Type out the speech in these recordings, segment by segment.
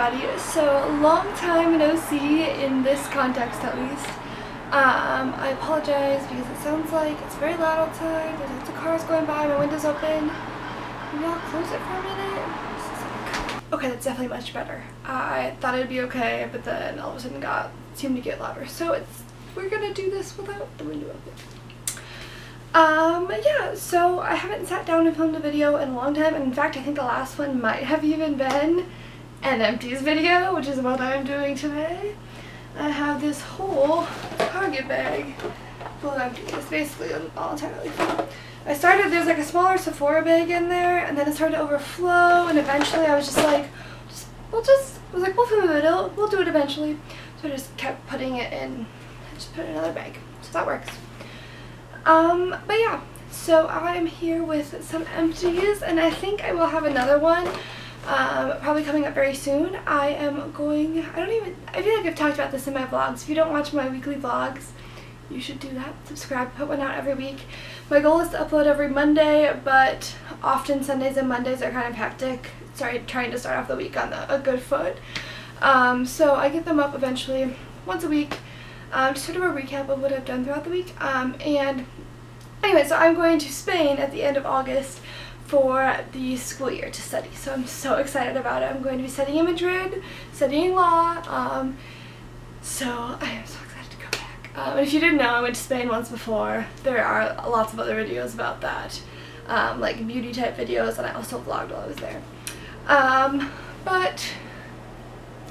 everybody. So long time no see in this context at least. I apologize because it sounds like it's very loud outside. There's lots of cars going by, my window's open. Maybe I'll close it for a minute. Okay, that's definitely much better. I thought it'd be okay, but then all of a sudden seemed to get louder. So we're gonna do this without the window open. Yeah, so I haven't sat down and filmed a video in a long time, and in fact I think the last one might have even been an Empties video, which is what I'm doing today. I have this whole Target bag full of Empties. It's basically all entirely full. There's like a smaller Sephora bag in there, and then it started to overflow, and eventually I was just like, we'll film a video, we'll do it eventually. So I just kept putting it in, just put it in another bag, so that works. But yeah, so I'm here with some Empties, and I think I will have another one, probably coming up very soon. I feel like I've talked about this in my vlogs. If you don't watch my weekly vlogs, you should do that. Subscribe, put one out every week. My goal is to upload every Monday, but often Sundays and Mondays are kind of hectic. Trying to start off the week on a good foot. So I get them up eventually, once a week. Just sort of a recap of what I've done throughout the week. And anyway, so I'm going to Spain at the end of August for the school year to study. So I'm so excited about it. I'm going to be studying in Madrid, studying law. So I am so excited to go back. And if you didn't know, I went to Spain once before. There are lots of other videos about that, like beauty type videos, and I also vlogged while I was there. But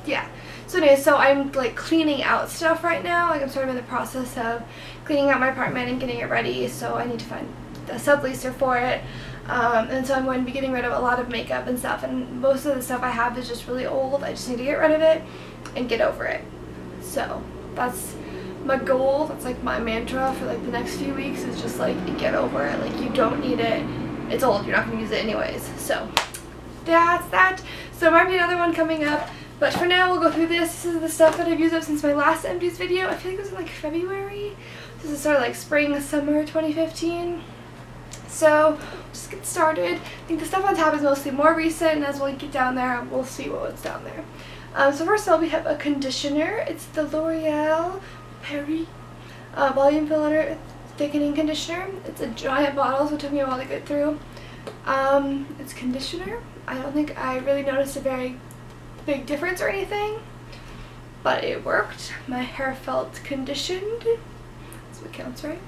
yeah. So anyway, so I'm like cleaning out stuff right now. Like I'm sort of in the process of cleaning out my apartment and getting it ready. So I need to find a subleaser for it. And so I'm going to be getting rid of a lot of makeup and stuff. And most of the stuff I have is just really old. I just need to get rid of it and get over it. So that's my goal. That's like my mantra for like the next few weeks, is just like get over it. Like you don't need it. It's old. You're not going to use it anyways. So that's that. So there might be another one coming up. But for now, we'll go through this. This is the stuff that I've used up since my last Empties video. I feel like it was in like February. This is sort of like spring, summer 2015. So, just get started. I think the stuff on top is mostly more recent, and as we get down there, we'll see what's down there. So first of all, we have a conditioner. It's the L'Oreal Paris Volume Filler Thickening Conditioner. It's a giant bottle, so it took me a while to get through. It's conditioner. I don't think I really noticed a very big difference or anything, but it worked. My hair felt conditioned. That's what counts, right?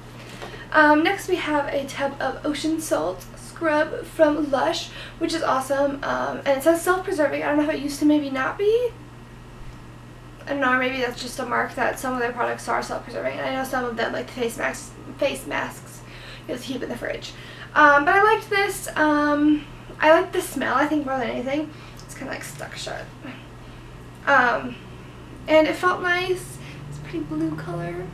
Next we have a tub of ocean salt scrub from Lush, which is awesome. And it says self-preserving. I don't know if it used to maybe not be. I don't know, or maybe that's just a mark that some of their products are self-preserving. And I know some of them, like the face masks, you have to keep in the fridge. But I liked this. I like the smell, I think, more than anything. Kind of like stuck shut. And it felt nice. It's a pretty blue color.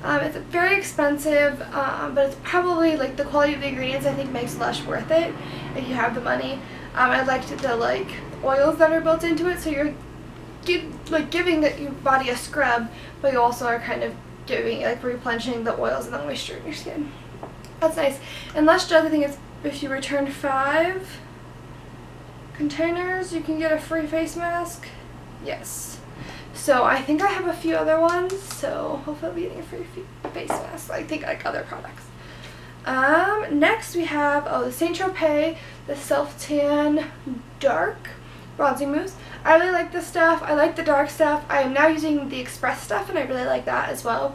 It's very expensive, but it's probably like the quality of the ingredients I think makes Lush worth it if you have the money. I liked the like oils that are built into it, so you're giving your body a scrub, but you also are kind of replenishing the oils and the moisture in your skin. That's nice. And Lush does, I think it's if you return 5 containers, you can get a free face mask. Yes. So I think I have a few other ones, so hopefully I'll be getting a free face mask. I think like other products. Next we have, the Saint Tropez, the Self Tan Dark Bronzing Mousse. I really like this stuff. I like the dark stuff. I am now using the Express stuff, and I really like that as well.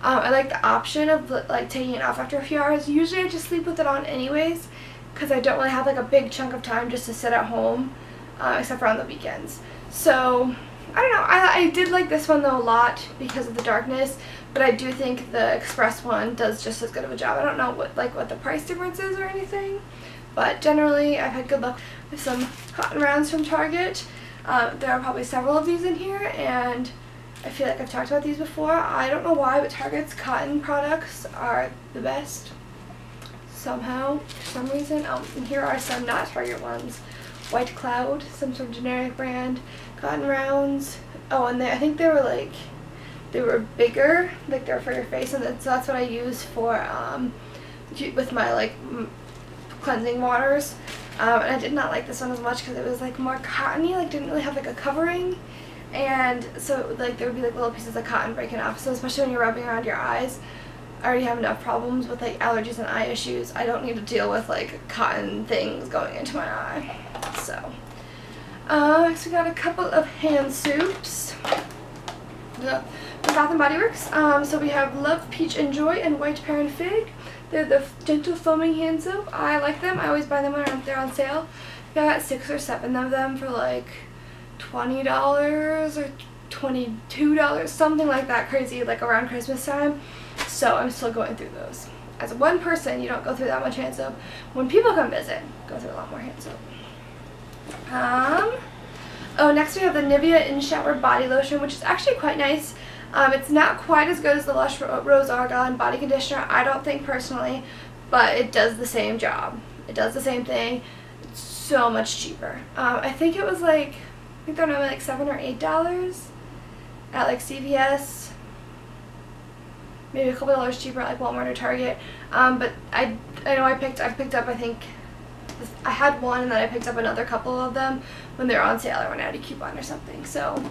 I like the option of like taking it off after a few hours. Usually I just sleep with it on anyways, because I don't really have like a big chunk of time just to sit at home, except for on the weekends. So I don't know, I did like this one though a lot because of the darkness, but I do think the Express one does just as good of a job. I don't know what the price difference is or anything, but generally I've had good luck with some cotton rounds from Target. There are probably several of these in here, and I feel like I've talked about these before. I don't know why, but Target's cotton products are the best. Somehow, for some reason. And here are some not Target ones. White Cloud, some sort of generic brand. Cotton rounds. Oh, and I think they were bigger, like they're for your face, and so that's what I use for with my like cleansing waters. And I did not like this one as much because it was like more cottony, like didn't really have like a covering, and so like there would be like little pieces of cotton breaking off. So especially when you're rubbing around your eyes, I already have enough problems with like allergies and eye issues. I don't need to deal with like cotton things going into my eye. So next we got a couple of hand soaps. From Bath & Body Works. So we have Love, Peach and Joy and White Pear and Fig. They're the gentle foaming hand soap. I like them. I always buy them when they're on sale. I got 6 or 7 of them for like $20 or $22, something like that crazy, like around Christmas time. So I'm still going through those. As one person, you don't go through that much hand soap. When people come visit, go through a lot more hand soap. Oh, next we have the Nivea In Shower Body Lotion, which is actually quite nice. It's not quite as good as the Lush Rose Argan Body Conditioner, I don't think personally, but it does the same job. It does the same thing. It's so much cheaper. I think it was like, I think they're normally like $7 or $8 at like CVS. Maybe a couple dollars cheaper at like Walmart or Target. But I know I picked up, I think, I had one and then I picked up another couple of them when they were on sale or when I had a coupon or something. So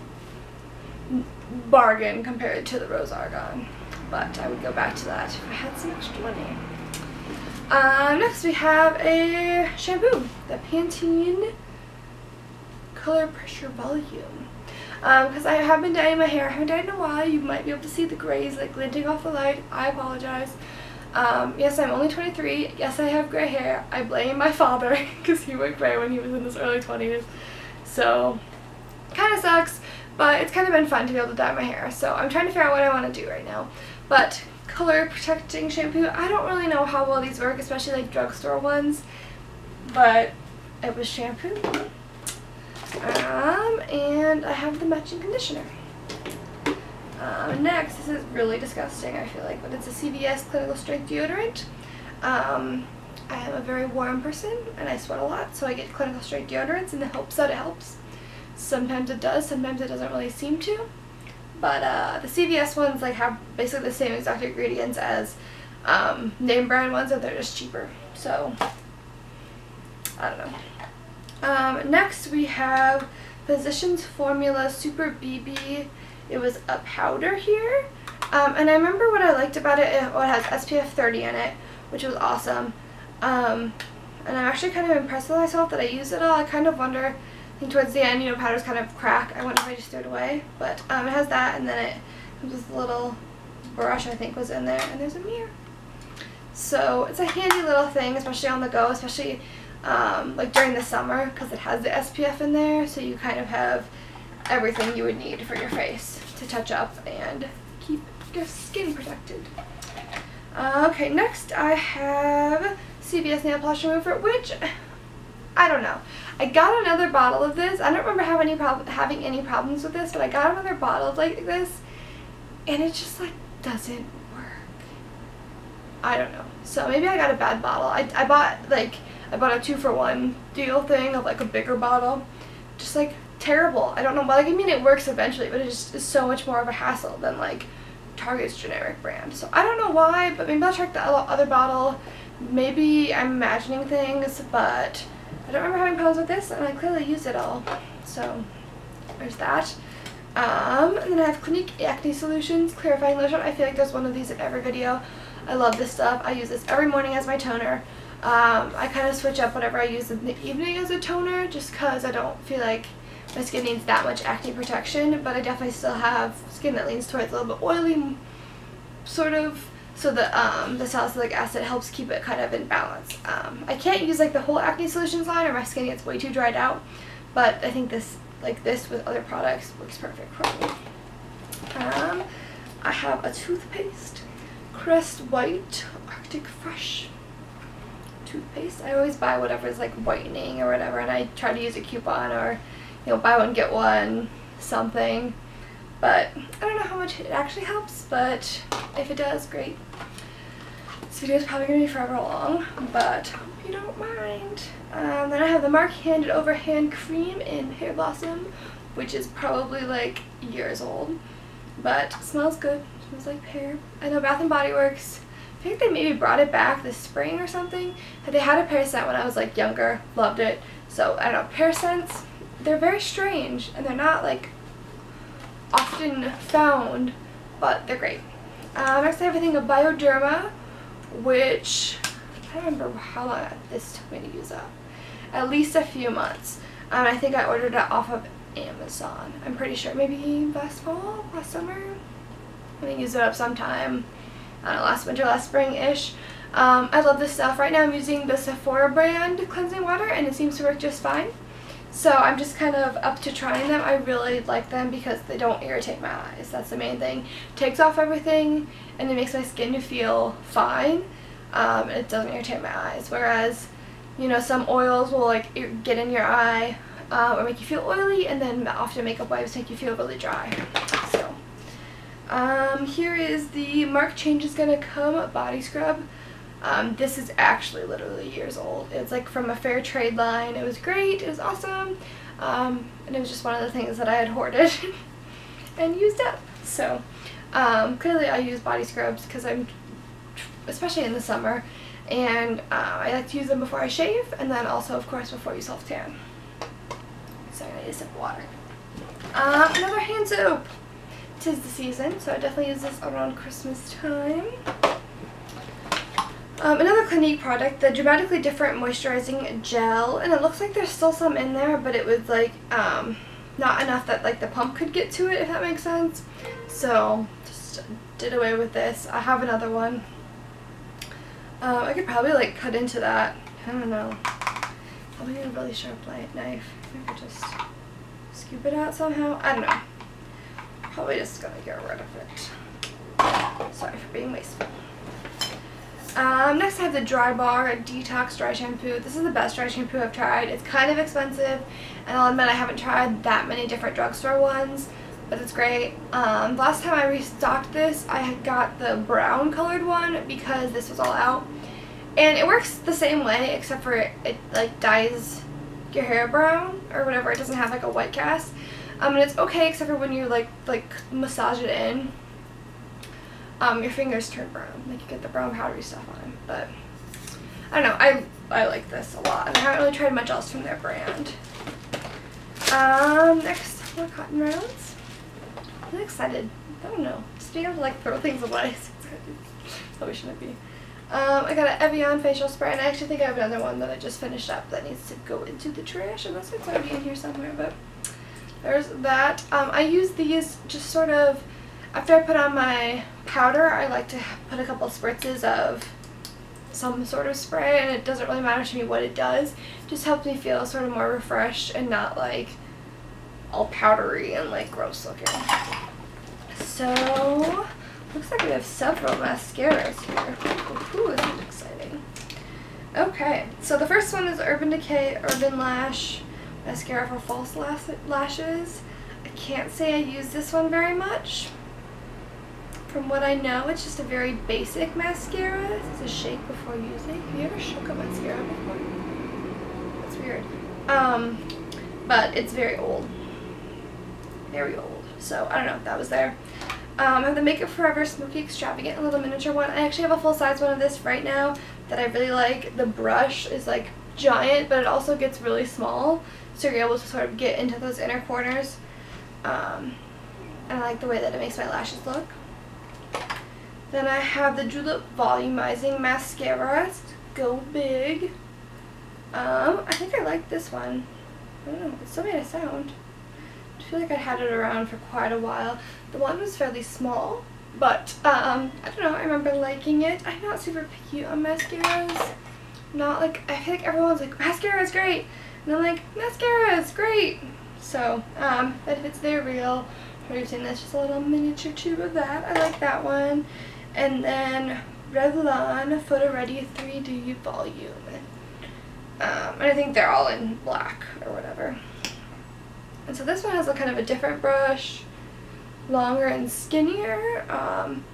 bargain compared to the Rose Argan, but I would go back to that if I had some extra money. Next we have a shampoo, the Pantene Color Pressure Volume. Because I have been dyeing my hair. I haven't dyed in a while. You might be able to see the grays like glinting off the light. I apologize. Yes, I'm only 23. Yes, I have gray hair. I blame my father because he went gray when he was in his early 20s. So, kind of sucks, but it's kind of been fun to be able to dye my hair. So I'm trying to figure out what I want to do right now. But color protecting shampoo, I don't really know how well these work, especially like drugstore ones. But it was shampoo. And I have the matching conditioner. Next, this is really disgusting, I feel like, but it's a CVS clinical strength deodorant. I am a very warm person and I sweat a lot, so I get clinical strength deodorants in the hopes that it helps. Sometimes it does, sometimes it doesn't really seem to. But the CVS ones like have basically the same exact ingredients as name brand ones, and they're just cheaper. So I don't know. Next we have Physicians Formula Super BB. It was a powder here, and I remember what I liked about it. It has SPF 30 in it, which was awesome. And I'm actually kind of impressed with myself that I used it all. I kind of wonder, I think towards the end, you know, powders kind of crack. I wonder if I just threw it away. But it has that, and then it comes with a little brush, I think was in there, and there's a mirror. So it's a handy little thing, especially on the go, especially like during the summer, because it has the SPF in there, so you kind of have everything you would need for your face to touch up and keep your skin protected. Okay, next I have CVS Nail Polish Remover, which, I don't know. I got another bottle of this. I don't remember having any problems with this, but I got another bottle of like this, and it just like doesn't work. I don't know. So maybe I got a bad bottle. I bought a 2-for-1 deal thing of like a bigger bottle. Just like terrible. I don't know. Well, like, I mean, it works eventually, but it just is so much more of a hassle than like Target's generic brand. So I don't know why, but maybe I'll check the other bottle. Maybe I'm imagining things, but I don't remember having problems with this, and I clearly used it all. So there's that. And then I have Clinique Acne Solutions Clarifying Lotion. I feel like there's one of these in every video. I love this stuff. I use this every morning as my toner. I kind of switch up whatever I use in the evening as a toner, just because I don't feel like my skin needs that much acne protection, but I definitely still have skin that leans towards a little bit oily, sort of, so the salicylic acid helps keep it kind of in balance. I can't use like the whole Acne Solutions line or my skin gets way too dried out, but I think this, like this with other products, works perfect for me. I have a toothpaste, Crest White Arctic Fresh toothpaste. I always buy whatever is like whitening or whatever, and I try to use a coupon or, you know, buy one get one something, but I don't know how much it actually helps, but if it does, great. This video is probably going to be forever long, but hope you don't mind. Then I have the Marc Handed Over Hand Cream in Pear Blossom, which is probably like years old, but it smells good. It smells like pear. I know Bath & Body Works I think they maybe brought it back this spring or something. But they had a pear scent when I was like younger, loved it. So I don't know, pear scents, they're very strange and they're not like often found, but they're great. Next I have a thing of Bioderma, which I don't remember how long this took me to use up. At least a few months. I think I ordered it off of Amazon. I'm pretty sure maybe last fall, last summer. I'm gonna use it up sometime. I don't know, last winter, last spring-ish. I love this stuff. Right now I'm using the Sephora brand cleansing water and it seems to work just fine. So I'm just kind of up to trying them. I really like them because they don't irritate my eyes. That's the main thing. Takes off everything and it makes my skin feel fine. It doesn't irritate my eyes. Whereas, you know, some oils will like get in your eye or make you feel oily, and then often makeup wipes make you feel really dry. So here is the Mark Change Is Gonna Come body scrub. This is actually literally years old. It's like from a fair trade line. It was great. It was awesome. And it was just one of the things that I had hoarded and used up. So clearly I use body scrubs because I'm, especially in the summer, and I like to use them before I shave, and then also of course before you self-tan. So I need a sip of water. Another hand soap. 'Tis the season, so I definitely use this around Christmas time. Another Clinique product, the Dramatically Different Moisturizing Gel, and it looks like there's still some in there, but it was like not enough that like the pump could get to it, if that makes sense. So just did away with this. I have another one. I could probably like cut into that. I don't know. Probably need a really sharp knife. Maybe just scoop it out somehow. I don't know. Probably just gonna get rid of it. Sorry for being wasteful. Next I have the Dry Bar Detox Dry Shampoo. This is the best dry shampoo I've tried. It's kind of expensive, and I'll admit I haven't tried that many different drugstore ones, but it's great. Last time I restocked this, I had got the brown colored one because this was all out. And it works the same way, except for it like dyes your hair brown or whatever. It doesn't have like a white cast. And it's okay except for when you like massage it in. Your fingers turn brown. Like you get the brown powdery stuff on. But I don't know. I like this a lot. And I haven't really tried much else from their brand. Next, more cotton rounds. I'm really excited. I don't know. Just being able to like throw things away. Probably shouldn't be. I got an Evian facial spray, and I actually think I have another one that I just finished up that needs to go into the trash, unless it's already in here somewhere, but there's that. I use these just sort of, after I put on my powder, I like to put a couple spritzes of some sort of spray, and it doesn't really matter to me what it does. It just helps me feel sort of more refreshed and not like all powdery and like gross looking. So looks like we have several mascaras here. Ooh, this is exciting. Okay, so the first one is Urban Decay Urban Lash Mascara for False Lashes. I can't say I use this one very much. From what I know, it's just a very basic mascara. It's a shake before using. Have you ever shook a mascara before? That's weird. But it's very old. Very old. So, I don't know if that was there. I have the Make Up Forever Smoky Extravagant, a little miniature one. I actually have a full-size one of this right now that I really like. The brush is like giant, but it also gets really small, so you're able to sort of get into those inner corners. And I like the way that it makes my lashes look. Then I have the Julep Volumizing Mascara. It's Go Big. I think I like this one. I don't know, it still made a sound. I feel like I had it around for quite a while. The one was fairly small, but I don't know, I remember liking it. I'm not super picky on mascaras. Not like, I feel like everyone's like, mascara is great, and I'm like, mascara is great. So, but if it's their real, we're using this, just a little miniature tube of that. I like that one. And then Revlon Photo Ready 3D Volume. And I think they're all in black or whatever. And so this one has a kind of a different brush, longer and skinnier. And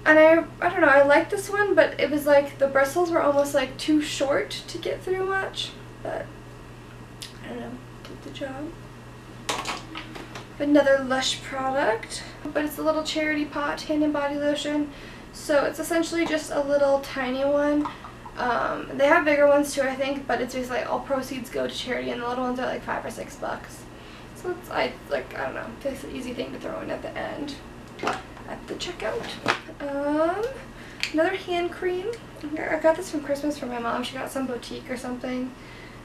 I don't know, I like this one, but it was like the bristles were almost like too short to get through much. But I don't know, did the job. Another Lush product, but it's a little charity pot hand and body lotion. So it's essentially just a little tiny one. They have bigger ones too, I think, but it's basically all proceeds go to charity, and the little ones are like $5 or $6. So it's, I don't know, it's an easy thing to throw in at the end, at the checkout. Another hand cream. I got this from Christmas from my mom. She got some boutique or something.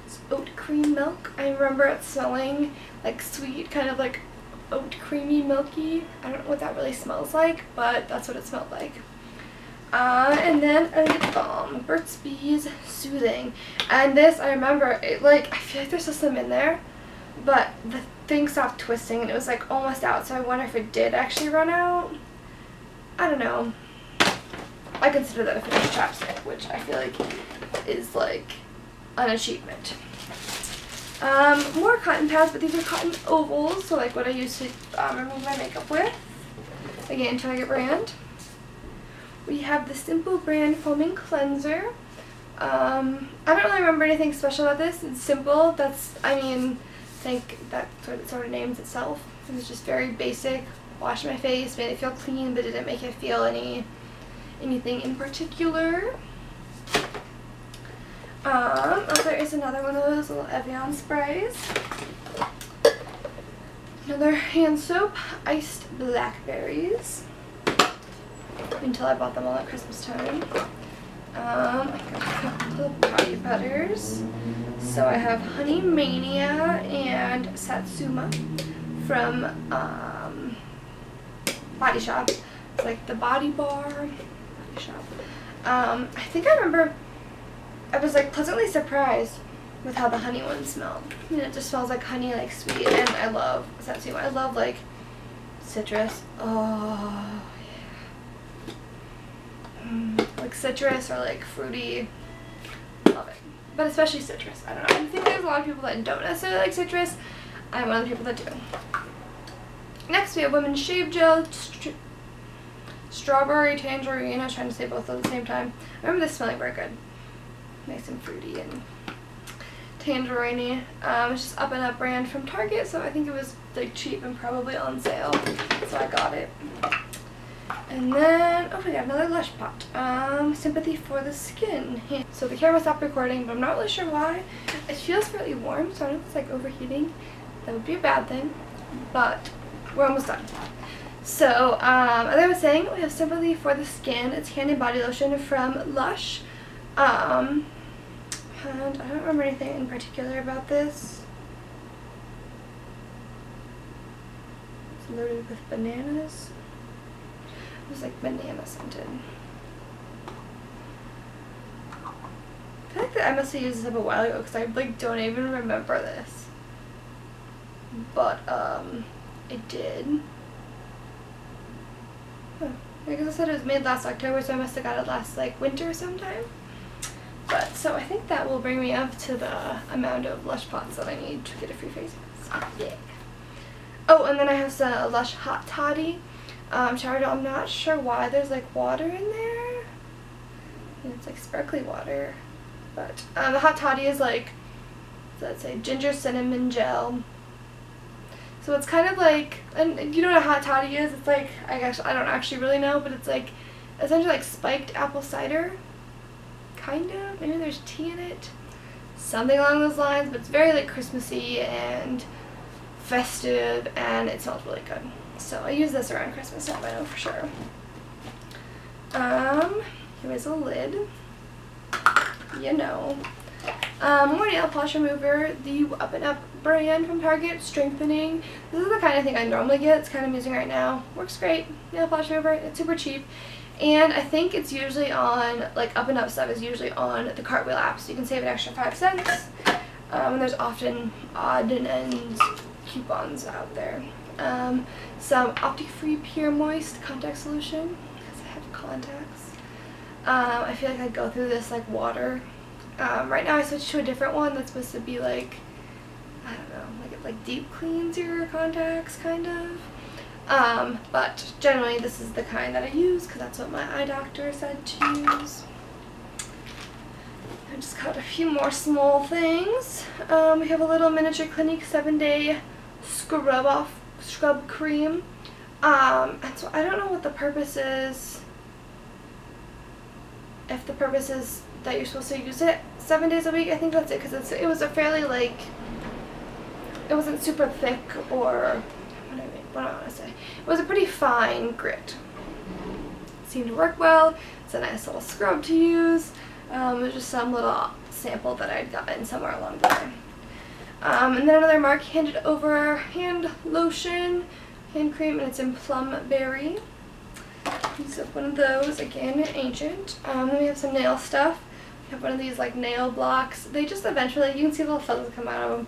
It's oat cream milk. I remember it smelling like sweet, kind of like oat creamy milky. I don't know what that really smells like, but that's what it smelled like. And then a lip balm, Burt's Bees Soothing. And this, I remember, it, like, I feel like there's still some in there, but the thing stopped twisting and it was like almost out, so I wonder if it did actually run out. I don't know. I consider that a finished chapstick, which I feel like is like an achievement. More cotton pads, but these are cotton ovals, so like what I use to remove my makeup with. Again, Target brand. We have the Simple brand foaming cleanser. I don't really remember anything special about this. It's simple. That's, I mean, I think that sort of names itself. It was just very basic. Washed my face, made it feel clean, but didn't make it feel anything in particular. There is another one of those little Evian sprays. Another hand soap, iced blackberries. Until I bought them all at Christmas time. I got a couple of body butters. So I have Honey Mania and Satsuma from Body Shop. It's like the Body Bar. Body Shop. I think I remember I was like pleasantly surprised with how the honey one smelled. I mean, it just smells like honey, like sweet, and I love Satsuma. I love like citrus. Oh yeah. Like citrus or like fruity. Love it. But especially citrus. I don't know. I think there's a lot of people that don't necessarily like citrus. I'm one of the people that do. Next we have Women's Shave Gel, Strawberry Tangerine. I was trying to say both at the same time. I remember this smelling very good. Nice and fruity and tangerine-y. It's just Up and Up brand from Target, so I think it was like cheap and probably on sale, so I got it. And then, oh, we got another Lush pot. Sympathy for the Skin. So the camera stopped recording, but I'm not really sure why. It feels fairly warm, so I don't know if it's like overheating. That would be a bad thing, but we're almost done. So, as I was saying, we have Sympathy for the Skin. It's hand and body lotion from Lush. And I don't remember anything in particular about this. It's loaded with bananas. It was like banana scented. I feel like that I must have used this up a while ago because I like don't even remember this. But it did. Huh. I guess I said it was made last October, so I must have got it last like winter sometime. But so I think that will bring me up to the amount of Lush pots that I need to get a free face mask. Yeah. Oh, and then I have some Lush Hot Toddy shower gel. I'm not sure why there's like water in there. And it's like sparkly water. But the Hot Toddy is like, let's say, ginger cinnamon gel. So it's kind of like, and you know what a Hot Toddy is? It's like, I guess I don't actually really know, but it's like essentially like spiked apple cider. Kind of. Maybe there's tea in it. Something along those lines, but it's very like Christmassy and festive, and it smells really good. So I use this around Christmas time, I know for sure. Here is a lid. You know. More nail polish remover, the Up and Up brand from Target, strengthening. This is the kind of thing I normally get. It's kind of I'm using right now. Works great. Nail polish remover. It's super cheap. And I think it's usually on, like Up and Up stuff is usually on the Cartwheel app, so you can save an extra 5 cents. And there's often odd and end coupons out there. Some Opti-Free Pure Moist contact solution, because I have contacts. I feel like I go through this like water. Right now I switched to a different one that's supposed to be like, I don't know, like it like deep cleans your contacts, kind of. But generally this is the kind that I use because that's what my eye doctor said to use. I just got a few more small things. We have a little miniature Clinique 7-day scrub cream. And so I don't know what the purpose is if the purpose is that you're supposed to use it 7 days a week, I think that's it, because it was a fairly, like, it wasn't super thick, or what do I want to say? It was a pretty fine grit. It seemed to work well. It's a nice little scrub to use. It was just some little sample that I'd gotten somewhere along the way. And then another Mark handed over hand lotion, hand cream, and it's in Plum Berry. So one of those, again, ancient. Then we have some nail stuff. We have one of these like nail blocks. They just eventually, you can see little feathers come out of them.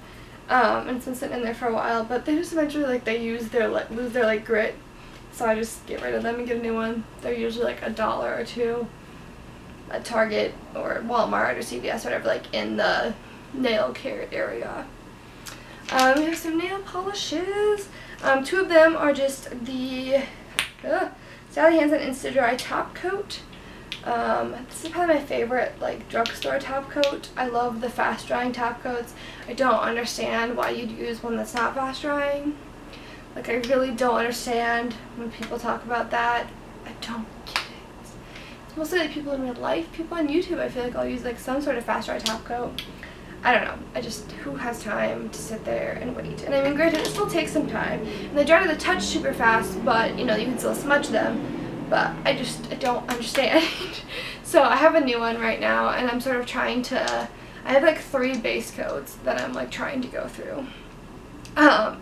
And it's been sitting in there for a while, but they just eventually, like, they lose their like grit. So I just get rid of them and get a new one. They're usually like $1 or $2 at Target or Walmart or CVS or whatever, like in the nail care area. We have some nail polishes. 2 of them are just the Sally Hansen Insta-Dry Top Coat. This is probably my favorite, like, drugstore top coat. I love the fast drying top coats. I don't understand why you'd use one that's not fast drying. Like, I really don't understand when people talk about that. I don't get it. It's mostly like people in real life. People on YouTube, I feel like I'll use like some sort of fast dry top coat. I don't know. I just, who has time to sit there and wait? And I mean, granted, it still takes some time. And they dry to the touch super fast, but, you know, you can still smudge them. But I don't understand. So I have a new one right now, and I'm sort of trying to, I have like 3 base coats that I'm like trying to go through.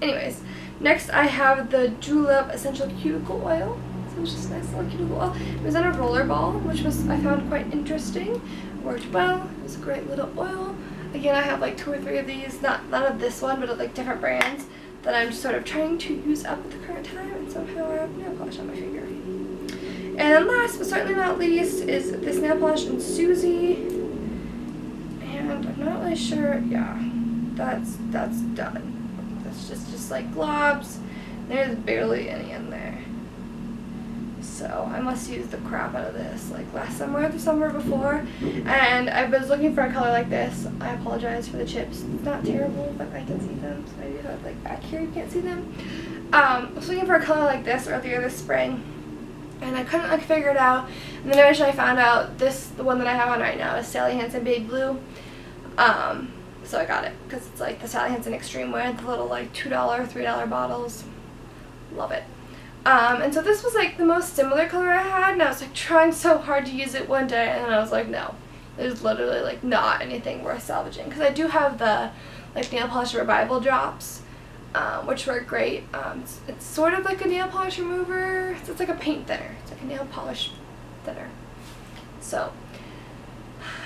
Anyways, next I have the Julep Essential Cuticle Oil. So it's just a nice little cuticle oil. It was in a roller ball, which was, I found quite interesting. Worked well. It was a great little oil. Again, I have like 2 or 3 of these, not of this one, but of like different brands that I'm just sort of trying to use up at the current time, and somehow I have nail polish on my finger. And then last but certainly not least is this nail polish in Susie. And I'm not really sure, yeah, that's done. That's just like globs. There's barely any in there. So I must use the crap out of this like last summer or the summer before. And I was looking for a color like this. I apologize for the chips. It's not terrible, but I can see them. So maybe if I like back here you can't see them. I was looking for a color like this earlier this spring, and I couldn't like figure it out. And then eventually I found out the one that I have on right now is Sally Hansen Babe Blue. So I got it because it's like the Sally Hansen Extreme Wear, the little like $2, $3 bottles. Love it. And so this was like the most similar color I had, and I was like trying so hard to use it one day, and then I was like, no, there's literally like not anything worth salvaging, because I do have the like nail polish revival drops, which work great. It's sort of like a nail polish remover. It's like a paint thinner. It's like a nail polish thinner. So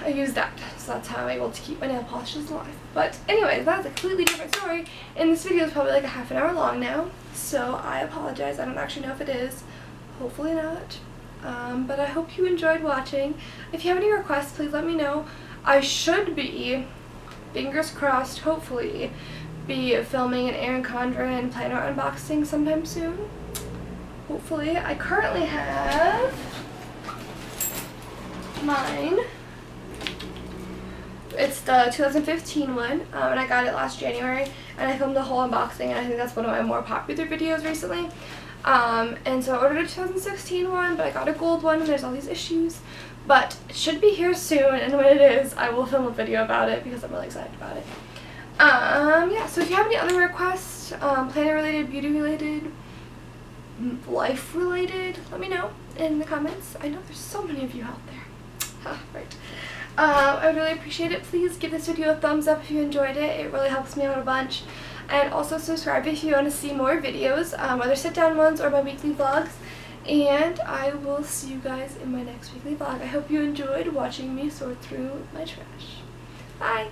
I use that, so that's how I'm able to keep my nail polishes alive. But anyways, that's a completely different story, and this video is probably like a half an hour long now, so I apologize. I don't actually know if it is. Hopefully not. But I hope you enjoyed watching. If you have any requests, please let me know. I should be, fingers crossed, hopefully, be filming an Erin Condren planner unboxing sometime soon. Hopefully. I currently have mine. It's the 2015 one, and I got it last January, and I filmed the whole unboxing, and I think that's one of my more popular videos recently. And so I ordered a 2016 one, but I got a gold one, and there's all these issues. But it should be here soon, and when it is, I will film a video about it because I'm really excited about it. Yeah, so if you have any other requests, planner related, beauty related, life related, let me know in the comments. I know there's so many of you out there. Right. I would really appreciate it. Please give this video a thumbs up if you enjoyed it. It really helps me out a bunch. And also subscribe if you want to see more videos, whether sit-down ones or my weekly vlogs. And I will see you guys in my next weekly vlog. I hope you enjoyed watching me sort through my trash. Bye!